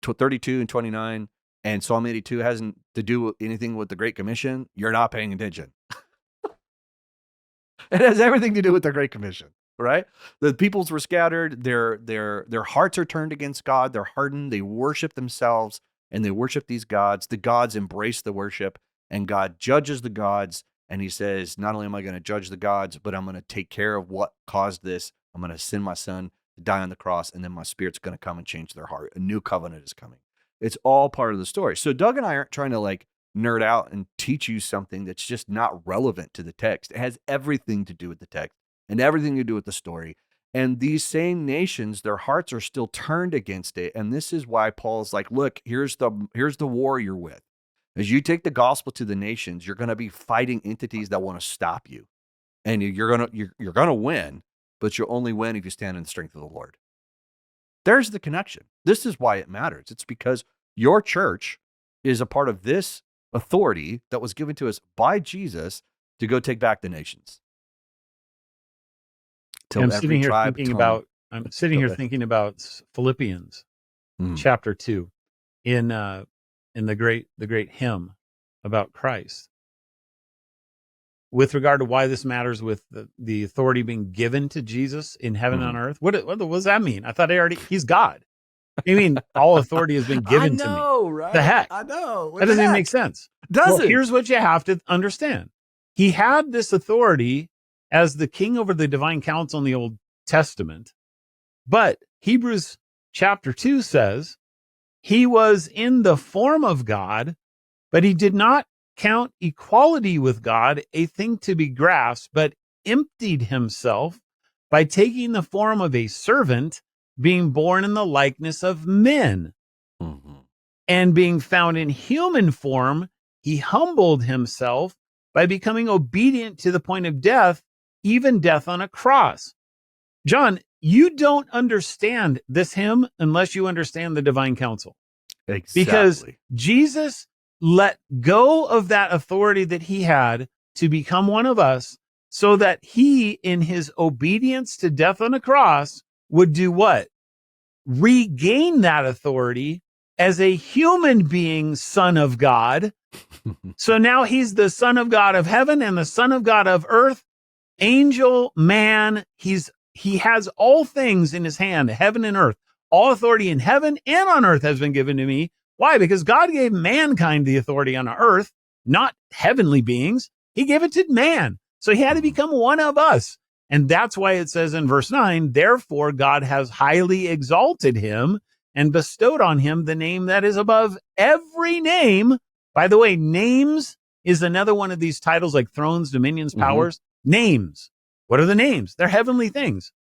32 and 29 and Psalm 82 hasn't to do with anything with the Great Commission, you're not paying attention. It has everything to do with the Great Commission, right? The peoples were scattered. Their hearts are turned against God. They're hardened. They worship themselves and they worship these gods. The gods embrace the worship, and God judges the gods. And he says, not only am I going to judge the gods, but I'm going to take care of what caused this. I'm going to send my son to die on the cross, and then my spirit's going to come and change their heart. A new covenant is coming. It's all part of the story. So Doug and I aren't trying to like nerd out and teach you something that's just not relevant to the text. It has everything to do with the text and everything to do with the story. And these same nations, their hearts are still turned against it. And this is why Paul's like, look, here's the war you're with. As you take the gospel to the nations, you're going to be fighting entities that want to stop you. And you're going to win, but you'll only win if you stand in the strength of the Lord. There's the connection. This is why it matters. It's because your church is a part of this authority that was given to us by Jesus to go take back the nations. I'm sitting here thinking about Philippians chapter 2 in the great hymn about Christ. With regard to why this matters with the authority being given to Jesus in heaven and on earth. What does that mean? I thought he's God. I mean, all authority has been given to me. Right? The heck? I know. That doesn't even make sense. Does it? Here's what you have to understand. He had this authority as the king over the divine council in the Old Testament. But Hebrews chapter 2 says he was in the form of God, but he did not count equality with God a thing to be grasped, but emptied himself by taking the form of a servant, being born in the likeness of men. And being found in human form, he humbled himself by becoming obedient to the point of death, even death on a cross. John, you don't understand this hymn unless you understand the divine counsel. Exactly. Because Jesus let go of that authority that he had to become one of us so that he, in his obedience to death on a cross, would do what? Regain that authority as a human being, son of God. So now he's the son of God of heaven and the son of God of earth, angel, man. He has all things in his hand, heaven and earth. All authority in heaven and on earth has been given to me. Why? Because God gave mankind the authority on earth, not heavenly beings. He gave it to man. So he had to become one of us. And that's why it says in verse 9, therefore God has highly exalted him and bestowed on him the name that is above every name. By the way, names is another one of these titles like thrones, dominions, powers. Names. What are the names? They're heavenly things.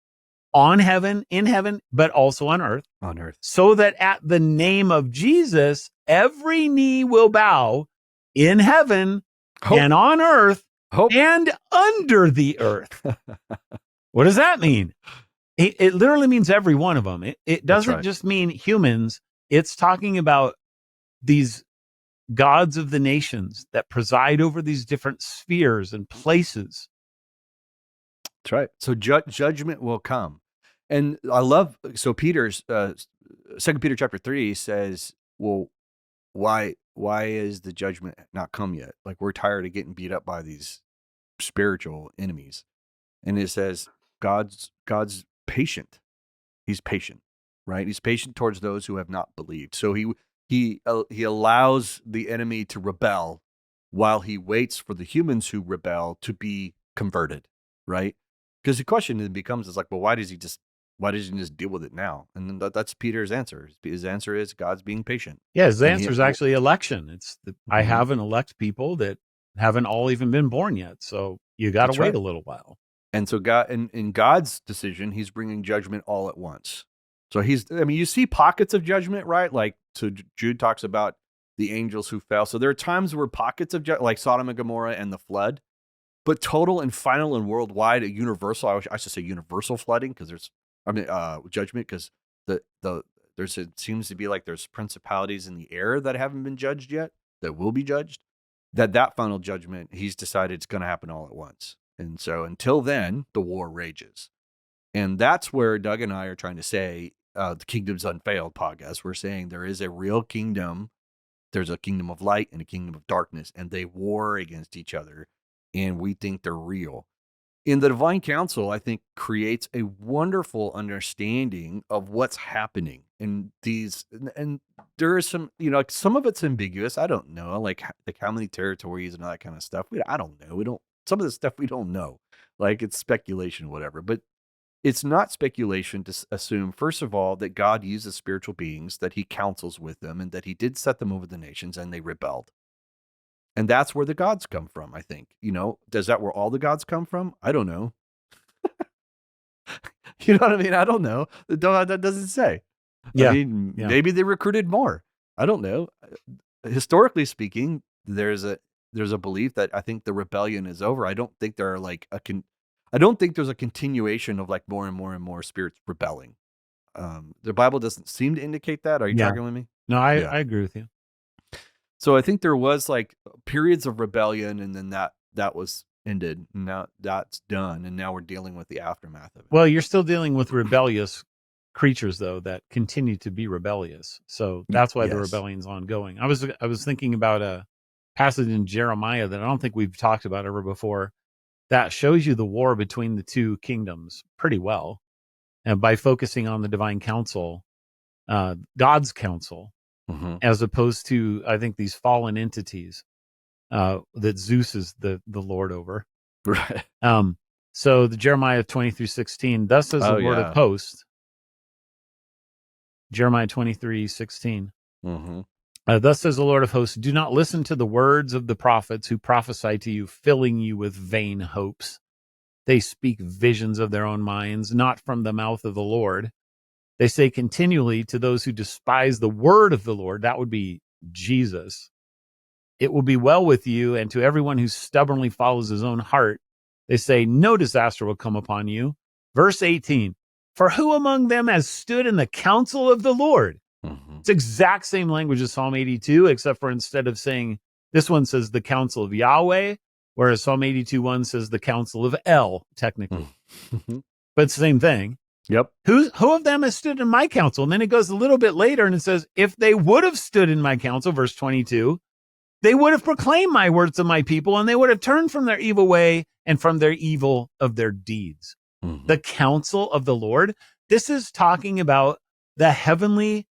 On heaven, in heaven, but also on earth. On earth. So that at the name of Jesus, every knee will bow in heaven and on earth and under the earth. What does that mean? It literally means every one of them. It doesn't just mean humans. It's talking about these gods of the nations that preside over these different spheres and places. That's right. So judgment will come. And I love, so Peter's, 2 Peter chapter 3 says, well, why is the judgment not come yet? Like, we're tired of getting beat up by these spiritual enemies. And it says, God's patient. He's patient, right? He's patient towards those who have not believed. So he allows the enemy to rebel while he waits for the humans who rebel to be converted, right? Because the question then becomes, is like, well, why doesn't he just deal with it now? And then that's Peter's answer. His answer is God's being patient. Yeah, his answer is actually election. It's I haven't elect people that haven't all even been born yet. So you got to wait a little while. And so God, in God's decision, he's bringing judgment all at once. So you see pockets of judgment, right? Like, so Jude talks about the angels who fell. So there are times where pockets of like Sodom and Gomorrah and the flood, but total and final and worldwide, a universal, I should say universal flooding, because judgment, because it seems to be like there's principalities in the air that haven't been judged yet, that will be judged, that final judgment, he's decided it's going to happen all at once. And so until then, the war rages. And that's where Doug and I are trying to say, the Kingdom's Unveiled podcast, we're saying there is a real kingdom. There's a kingdom of light and a kingdom of darkness, and they war against each other, and we think they're real. In the divine council, I think, creates a wonderful understanding of what's happening in these, and there is some, like some of it's ambiguous. I don't know, like how many territories and all that kind of stuff. I don't know. Some of the stuff we don't know, like it's speculation, whatever. But it's not speculation to assume, first of all, that God uses spiritual beings, that he counsels with them, and that he did set them over the nations, and they rebelled. And that's where the gods come from, I think. Does that where all the gods come from? I don't know. You know what I mean? I don't know. That doesn't say. I Yeah. mean, Yeah. maybe they recruited more. I don't know. Historically speaking, there's a belief that I think the rebellion is over. I don't think there are like I don't think there's a continuation of like more and more and more spirits rebelling. The Bible doesn't seem to indicate that. Are you Yeah. tracking with me? No, I Yeah. agree with you. So I think there was like periods of rebellion, and then that was ended. And now that's done, and now we're dealing with the aftermath of it. Well, you're still dealing with rebellious creatures, though, that continue to be rebellious. So that's why the Yes. rebellion's ongoing. I was thinking about a passage in Jeremiah that I don't think we've talked about ever before that shows you the war between the two kingdoms pretty well. And by focusing on the divine council, God's council, Mm-hmm. as opposed to, I think, these fallen entities that Zeus is the Lord over. Right. So the Jeremiah 20-16, thus says the Lord of hosts, Jeremiah 23:16. Mm-hmm. Thus says the Lord of hosts, do not listen to the words of the prophets who prophesy to you, filling you with vain hopes. They speak visions of their own minds, not from the mouth of the Lord. They say continually to those who despise the word of the Lord, that would be Jesus, it will be well with you, and to everyone who stubbornly follows his own heart, they say, no disaster will come upon you. Verse 18, for who among them has stood in the counsel of the Lord? Mm-hmm. It's exact same language as Psalm 82, except for instead of saying, this one says the counsel of Yahweh, whereas Psalm 82:1 says the counsel of El, technically. Mm-hmm. But it's the same thing. Yep. Who of them has stood in my counsel? And then it goes a little bit later and it says, if they would have stood in my counsel, verse 22, they would have proclaimed my words to my people, and they would have turned from their evil way and from their evil of their deeds. Mm-hmm. The counsel of the Lord. This is talking about the heavenly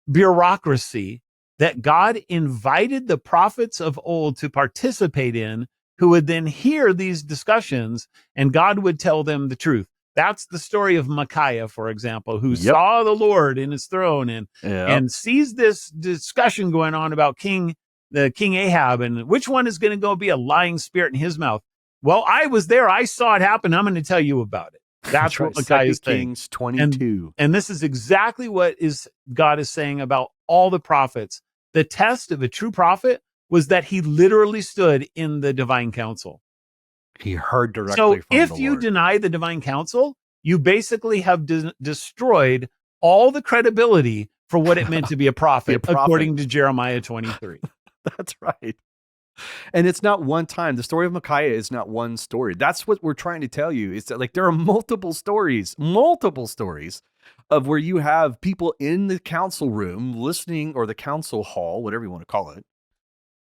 bureaucracy that God invited the prophets of old to participate in, who would then hear these discussions, and God would tell them the truth. That's the story of Micaiah, for example, who saw the Lord in his throne and sees this discussion going on about King Ahab and which one is going to go be a lying spirit in his mouth. Well, I was there. I saw it happen. I'm going to tell you about it. That's what Micaiah is saying. Kings 22. And this is exactly what God is saying about all the prophets. The test of a true prophet was that he literally stood in the divine counsel. He heard directly so from the Lord. If you deny the divine counsel, you basically have destroyed all the credibility for what it meant to be a prophet, according to Jeremiah 23. That's right. And it's not one time. The story of Micaiah is not one story. That's what we're trying to tell you. It's that like there are multiple stories of where you have people in the council room listening, or the council hall, whatever you want to call it.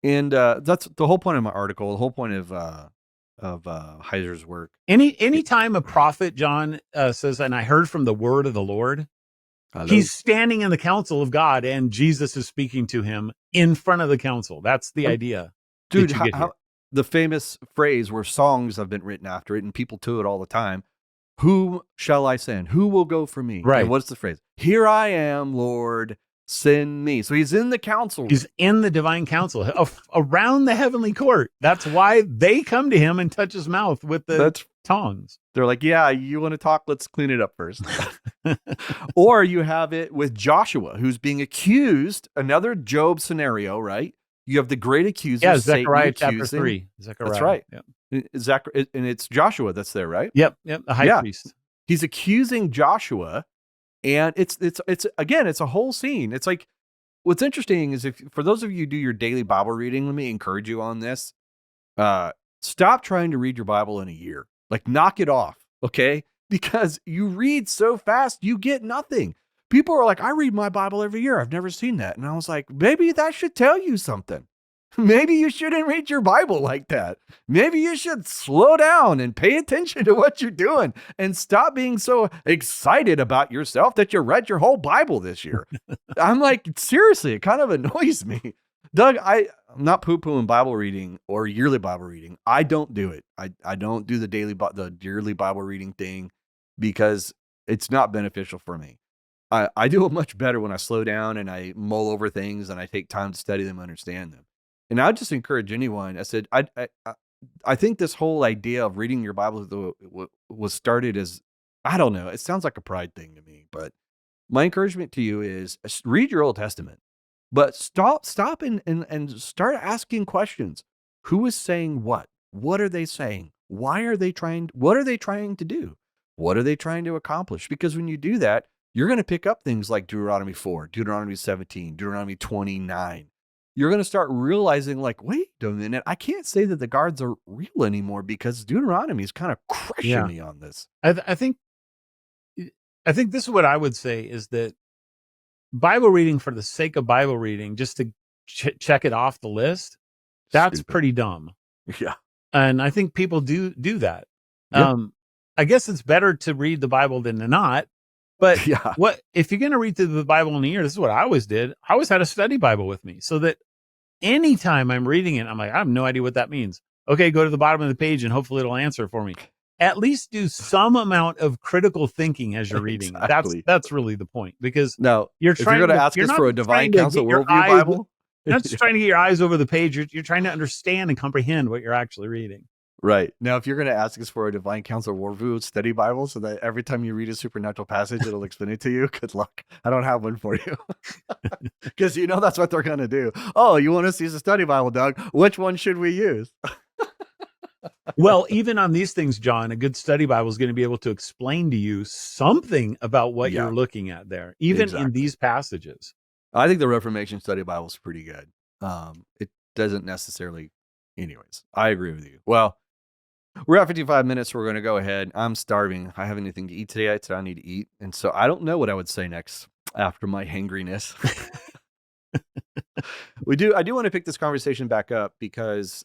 And that's the whole point of my article, the whole point of Heiser's work. Anytime a prophet, John, says, and I heard from the word of the Lord, he's standing in the council of God and Jesus is speaking to him in front of the council. That's the idea. Dude, how the famous phrase where songs have been written after it and people do it all the time. Whom shall I send? Who will go for me? Right. And what's the phrase? Here I am, Lord, send me. So he's in the council. He's in the divine council around the heavenly court. That's why they come to him and touch his mouth with the tongs. They're like, yeah, you want to talk? Let's clean it up first. Or you have it with Joshua, who's being accused. Another Job scenario, right? You have the great accuser. Yeah, Zechariah chapter 3. Zechariah. That's right. Yep. And it's Joshua that's there, right? Yep. The high priest. He's accusing Joshua, and it's again, it's a whole scene. It's like, what's interesting is, if for those of you who do your daily Bible reading, let me encourage you on this. Stop trying to read your Bible in a year. Like, knock it off, okay? Because you read so fast, you get nothing. People are like, I read my Bible every year. I've never seen that. And I was like, maybe that should tell you something. Maybe you shouldn't read your Bible like that. Maybe you should slow down and pay attention to what you're doing and stop being so excited about yourself that you read your whole Bible this year. I'm like, seriously, it kind of annoys me. Doug, I'm not poo-pooing Bible reading or yearly Bible reading. I don't do it. I don't do the yearly Bible reading thing because it's not beneficial for me. I do it much better when I slow down and I mull over things and I take time to study them, understand them. And I just encourage anyone. I said, I think this whole idea of reading your Bible was started as I don't know. It sounds like a pride thing to me, but my encouragement to you is read your Old Testament, but stop and start asking questions. Who is saying what? What are they saying? Why are they trying? What are they trying to do? What are they trying to accomplish? Because when you do that, you're going to pick up things like Deuteronomy 4, Deuteronomy 17, Deuteronomy 29. You're going to start realizing, like, wait a minute, I can't say that the guards are real anymore because Deuteronomy is kind of crushing Yeah. me on this. I think this is what I would say is that Bible reading for the sake of Bible reading, just to check it off the list, that's Stupid. pretty dumb. Yeah. And I think people do that. Yeah. I guess it's better to read the Bible than to not. But Yeah. what if you're going to read through the Bible in a year? This is what I always did. I always had a study Bible with me, so that anytime I'm reading it, I'm like, I have no idea what that means. Okay, go to the bottom of the page and hopefully it'll answer for me. At least do some amount of critical thinking as you're reading. Exactly. That's really the point, because Now, you're if you're going to ask us for a divine counsel worldview Bible, you're not just trying to get your eyes over the page. You're trying to understand and comprehend what you're actually reading. right. Now, if you're going to ask us for a divine counsel worldview study Bible so that every time you read a supernatural passage, it'll explain it to you, good luck. I don't have one for you. Because that's what they're going to do. Oh, you want us to use a study Bible, Doug? Which one should we use? Well, even on these things, John, a good study Bible is going to be able to explain to you something about what you're looking at there, even in these passages. I think the Reformation Study Bible is pretty good. It doesn't necessarily, anyways, I agree with you. Well, we're at 55 minutes. So we're going to go ahead. I'm starving. I have anything to eat today. I need to eat. And so I don't know what I would say next after my hangriness. I do want to pick this conversation back up because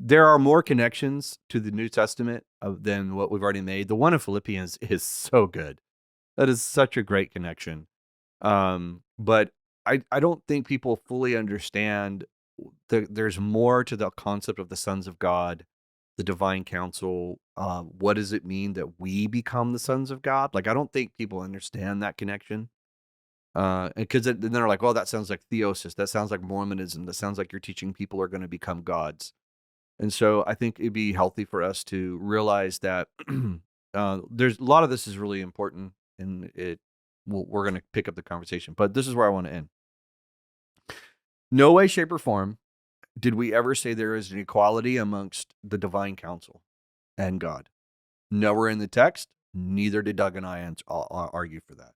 there are more connections to the New Testament than what we've already made. The one in Philippians is so good. That is such a great connection. But I don't think people fully understand that there's more to the concept of the sons of God, the divine counsel. What does it mean that we become the sons of God? Like, I don't think people understand that connection. Because then they're like, well, that sounds like theosis. That sounds like Mormonism. That sounds like you're teaching people are going to become gods. And so I think it'd be healthy for us to realize that there's a lot of this is really important, and we're going to pick up the conversation. But this is where I want to end. No way, shape, or form did we ever say there is an equality amongst the divine counsel and God. Nowhere in the text. Neither did Doug and I argue for that.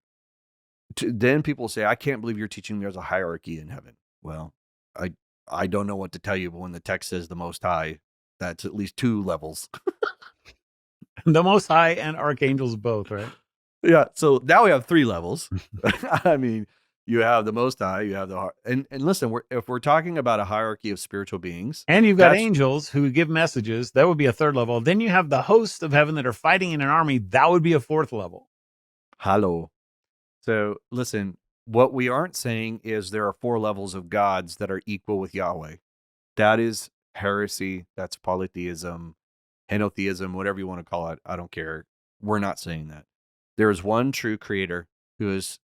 Then people say, I can't believe you're teaching me there's a hierarchy in heaven. Well, I don't know what to tell you, but when the text says the Most High, that's at least 2 levels. The Most High and archangels both, right? Yeah. So now we have 3 levels. I mean, you have the Most High, you have the heart. And listen, if we're talking about a hierarchy of spiritual beings. And you've got angels who give messages. That would be a 3rd level. Then you have the hosts of heaven that are fighting in an army. That would be a 4th level. Hello. So listen, what we aren't saying is there are 4 levels of gods that are equal with Yahweh. That is heresy. That's polytheism, henotheism, whatever you want to call it. I don't care. We're not saying that. There is one true creator who is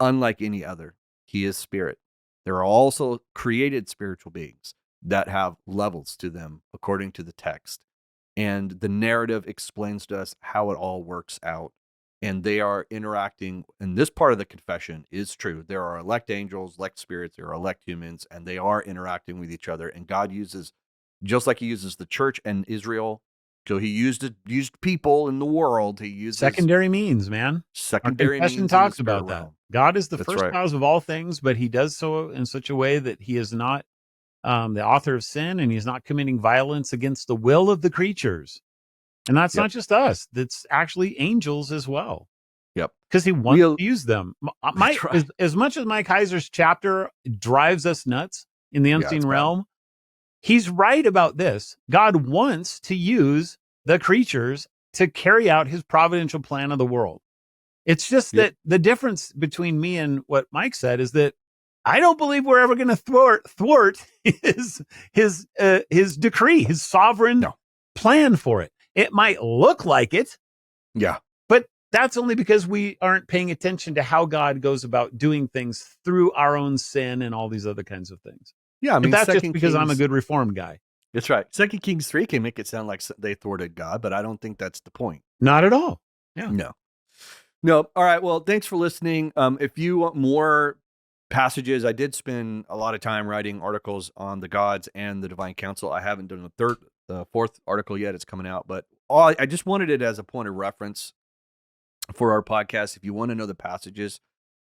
unlike any other. He is spirit. There are also created spiritual beings that have levels to them according to the text. And the narrative explains to us how it all works out. And they are interacting, and this part of the confession is true. There are elect angels, elect spirits, there are elect humans, and they are interacting with each other. And God uses, just like he uses the church and Israel, so he used people in the world. He uses secondary means, man. Secondary Our confession means talks about that. realm. God is the That's first right. cause of all things, but he does so in such a way that he is not the author of sin, and he's not committing violence against the will of the creatures. And that's not just us. That's actually angels as well. Yep. Because he wants to use them. Right. As much as Mike Heiser's chapter drives us nuts in the unseen realm, he's right about this. God wants to use the creatures to carry out his providential plan of the world. It's just that the difference between me and what Mike said is that I don't believe we're ever going to thwart his decree, his sovereign plan for it. It might look like it. Yeah. But that's only because we aren't paying attention to how God goes about doing things through our own sin and all these other kinds of things. Yeah, I mean, that's just Second because I'm a Kings- good Reformed guy. That's right. 2 Kings 3 can make it sound like they thwarted God, but I don't think that's the point. Not at all. Yeah. No. All right. Well, thanks for listening. If you want more passages, I did spend a lot of time writing articles on the gods and the divine council. I haven't done the fourth article yet. It's coming out, but I just wanted it as a point of reference for our podcast. If you want to know the passages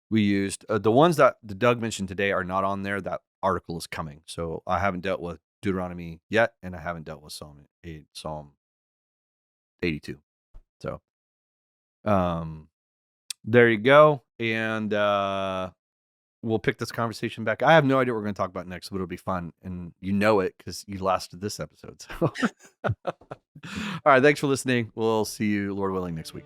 we used, the ones that Doug mentioned today are not on there. That article is coming. So I haven't dealt with Deuteronomy yet, and I haven't dealt with Psalm 82. So, there you go. And we'll pick this conversation back. I have no idea what we're going to talk about next, but it'll be fun. And you know it because you lasted this episode. So. All right. Thanks for listening. We'll see you, Lord willing, next week.